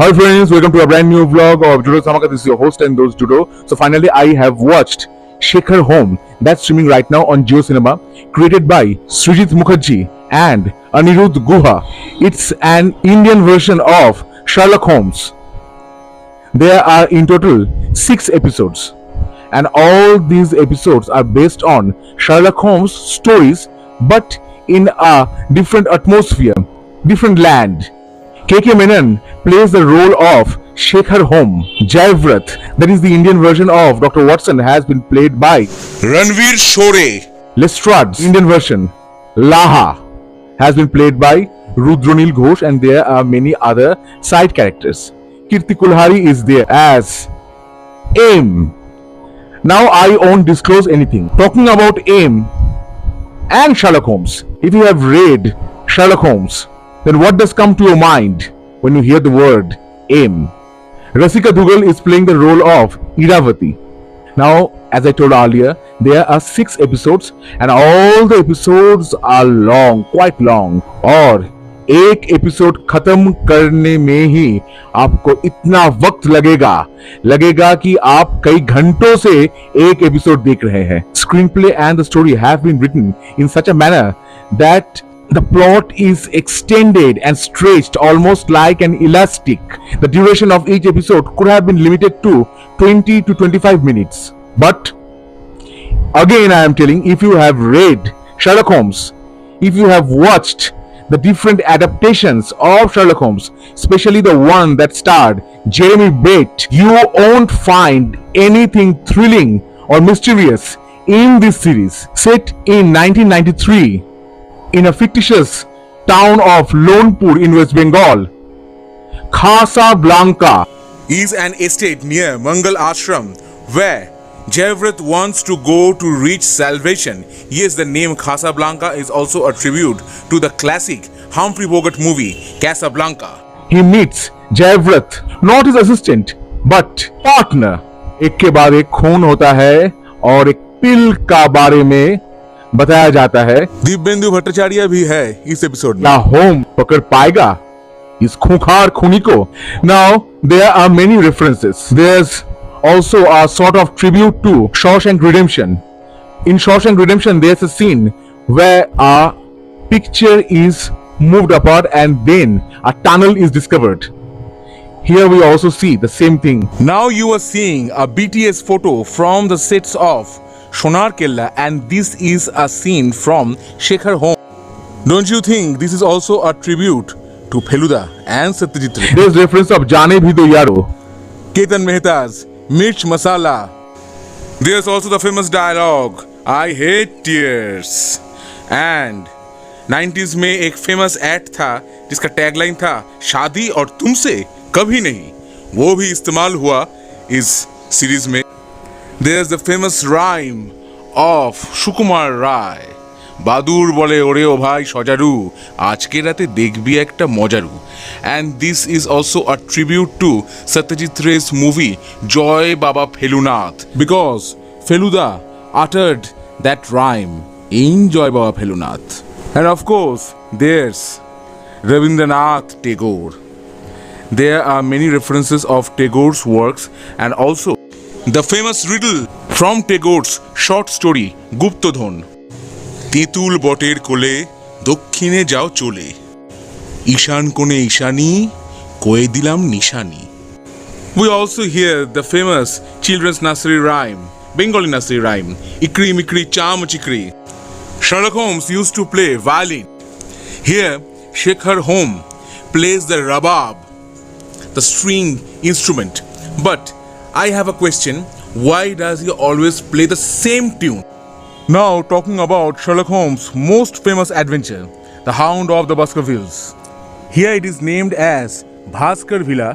Hi friends, welcome to a brand new vlog of jiocinema. This is your host and those Judo. So finally I have watched Shekhar that's streaming right now on jiocinema, created by Srijitmukherji and Anirudh Guha. It's an Indian version of Sherlock Holmes. There are in total 6 episodes, and all these episodes are based on Sherlock Holmes stories but in a different atmosphere, different land. K.K. Menon plays the role of Shekharhome. Jayavrat, that is the Indian version of Dr. Watson, has been played by Ranveer Shore. Lestrade's Indian version, Laha, has been played by Rudronil Ghosh, and there are many other side characters. Kirti Kulhari is there as Aim. Now I won't disclose anything. Talking about Aim and Sherlock Holmes, if you have read Sherlock Holmes, then what does come to your mind when you hear the word Aim? Rasika Dugal is playing the role of Iravati. Now, as I told earlier, there are 6 episodes and all the episodes are long, quite long. और एक episode खत्म करने में ही आपको इतना वक्त लगेगा कि आप कई घंटों से एक एपिसोड देख रहे हैं. Screenplay and the story have been written in such a manner that the plot is extended and stretched almost like an elastic. The duration of each episode could have been limited to 20 to 25 minutes. But again I am telling, if you have read Sherlock Holmes, if you have watched the different adaptations of Sherlock Holmes, especially the one that starred Jeremy Brett, you won't find anything thrilling or mysterious in this series. Set in 1993, in a fictitious town of Lonpur in West Bengal, Casablanca is an estate near Mangal Ashram where Jayavrat wants to go to reach salvation. Yes, the name Casablanca is also a tribute to the classic Humphrey Bogart movie Casablanca. He meets Jayavrat, not his assistant but partner. एक के बाद एक खून होता है और एक पिल का बारे में बताया जाता है. दिव्येंदु भट्टाचार्य भी है इस एपिसोड में. ना होम पकड़ पाएगा इस खूंखार खूनी को. Now there are many references. There's also a sort of tribute to Shawshank Redemption. In Shawshank Redemption, there's a scene where a picture is moved apart and then a tunnel is discovered. Here we also see the same thing. Now you are seeing a BTS photo from the sets of Sonar Kella, and this is a scene from Shekhar Home. Don't you think this is also a tribute to Feluda and Satyajit Ray? There's reference of Jaane Bhi Do Yaro, Ketan Mehta's Mirch Masala. There's also the famous dialogue, I hate tears. And 90s में एक famous ad था जिसका tagline था शादी और तुमसे कभी नहीं. वो भी इस्तेमाल हुआ इस सीरीज में. There's the famous rhyme of Sukumar Rai. বাদুর বলে ওরে ও ভাই সজারু আজকে রাতে দেখবি একটা মজারু. And this is also a tribute to Satyajit Ray's movie Joy Baba Felunath, because Feluda uttered that rhyme in Joy Baba Felunath. And of course there's Rabindranath Tagore. There are many references of Tagore's works, and also the famous riddle from Tagore's short story Guptodhon. তেঁতুল বটের কোলে দক্ষিণে যাও চলে ঈশান কোণে ঈশানী কয়ে দিলাম নিশানী. We also hear the famous children's nursery rhyme, Bengali nursery rhyme, Ikri Mikri Cham Chikri. Sherlock Holmes used to play violin. Here Shekhar Home plays the rabab, the string instrument. But I have a question, why does he always play the same tune? Now talking about Sherlock Holmes' most famous adventure, The Hound of the Baskervilles. Here it is named as Bhaskar Villa,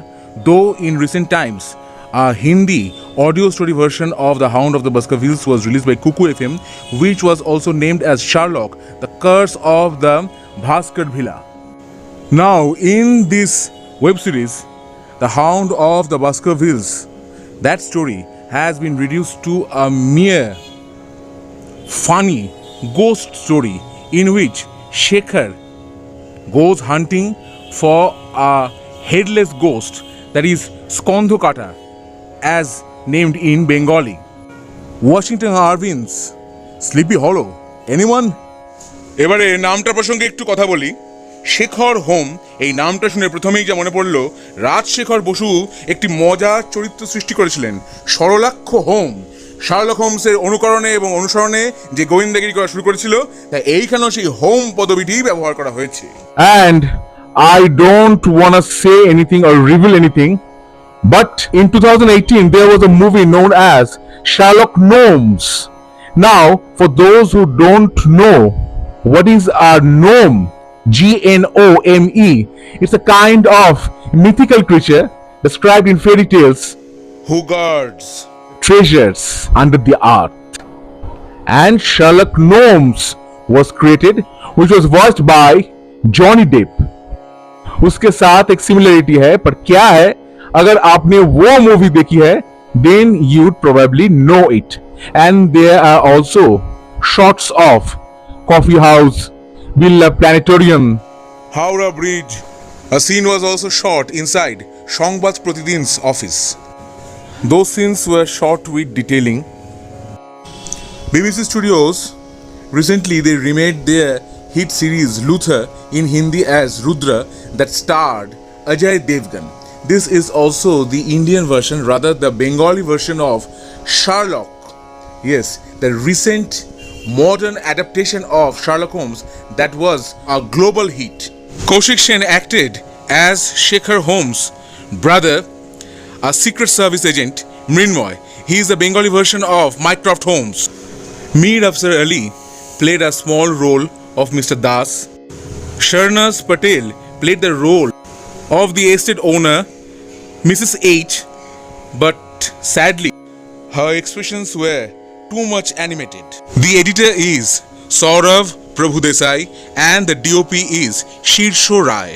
though in recent times a Hindi audio story version of The Hound of the Baskervilles was released by Kuku FM, which was also named as Sherlock, The Curse of the Bhaskar Villa. Now in this web series, The Hound of the Baskervilles, that story has been reduced to a mere funny ghost story in which Shekhar goes hunting for a headless ghost that is Skondhokata, as named in Bengali. Washington Irving's Sleepy Hollow. Anyone? এবারে নামটা প্রসঙ্গে একটু কথা বলি। Shekhar home, এই নামটা শুনে প্রথমেই যা মনে পড়ল, রাজশেখর বসু একটি মজার চরিত্র সৃষ্টি করেছিলেন, সরলাক্ষ হোম। শার্লক হোমসের অনুকরণে এবং অনুসরণে যে গোয়েন্দাগিরি করা শুরু করেছিল, তা এইখানেও সেই হোম পদবিটি ব্যবহার করা হয়েছে। And I don't wanna say anything or reveal anything, but in 2018 there was a movie known as Sherlock Gnomes. Now, for those who don't know what is a gnome, Gnome, it's a kind of mythical creature described in fairy tales Who guards treasures under the earth. And Sherlock Gnomes was created, which was voiced by Johnny Depp. उसके साथ एक similarity है, पर क्या है, अगर आपने वो मूवी देखी है, then you'd probably know it. And there are also shots of coffee house, Villa Planetarium. Howrah Bridge. A scene was also shot inside Shongbad Pratidin's office. Those scenes were shot with detailing. BBC Studios recently they remade their hit series Luther in Hindi as Rudra that starred Ajay Devgan. This is also the Indian version, rather the Bengali version of Sherlock. Yes, the recent modern adaptation of Sherlock Holmes that was a global hit. Kaushik Sen acted as Shekhar Holmes' brother, a secret service agent, Mrinmoy. He is the Bengali version of Mycroft Holmes. Mir Afzal Ali played a small role of Mr. Das. Sharnaz Patel played the role of the estate owner, Mrs. H, but sadly, her expressions were too much animated. The editor is Saurav Prabhudesai and the DOP is Shirsho Rai.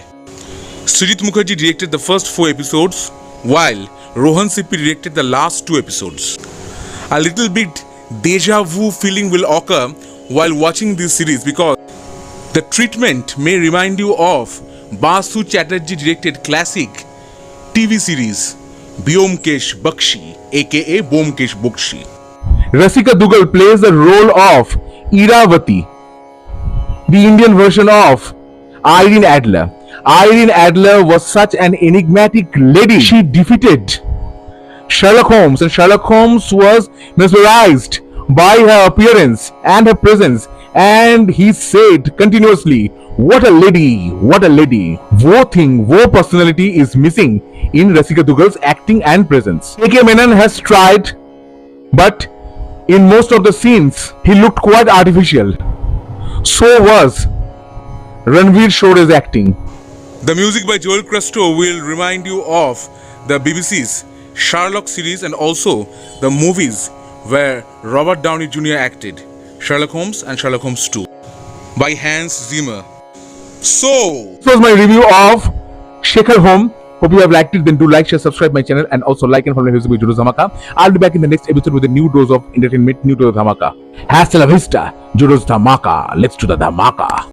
Srijitmukherji directed the first 4 episodes, while Rohan Sippy directed the last 2 episodes. A little bit deja vu feeling will occur while watching this series because the treatment may remind you of Basu Chatterjee directed classic TV series Byomkesh Bakshi, aka Bomkesh Bokshi. Rasika Dugal plays the role of Iravati, the Indian version of Irene Adler. Irene Adler was such an enigmatic lady. She defeated Sherlock Holmes, and Sherlock Holmes was mesmerized by her appearance and her presence, and he said continuously, "What a lady, what a lady." वो thing, वो personality is missing in Rasika Dugal's acting and presence. A.K. Menon has tried, but in most of the scenes, he looked quite artificial. So was Ranveer Shore's acting. The music by Joel Crusto will remind you of the BBC's Sherlock series and also the movies where Robert Downey Jr. acted, Sherlock Holmes and Sherlock Holmes 2 by Hans Zimmer. So, this was my review of Shekhar Home. Hope you have liked it. Then do like, share, subscribe my channel, and also like and follow me on Facebook with Jodos Dhamaka. I'll be back in the next episode with a new dose of entertainment, new dose of Dhamaka. Hasta la vista, Jodos Dhamaka. Let's do the Dhamaka.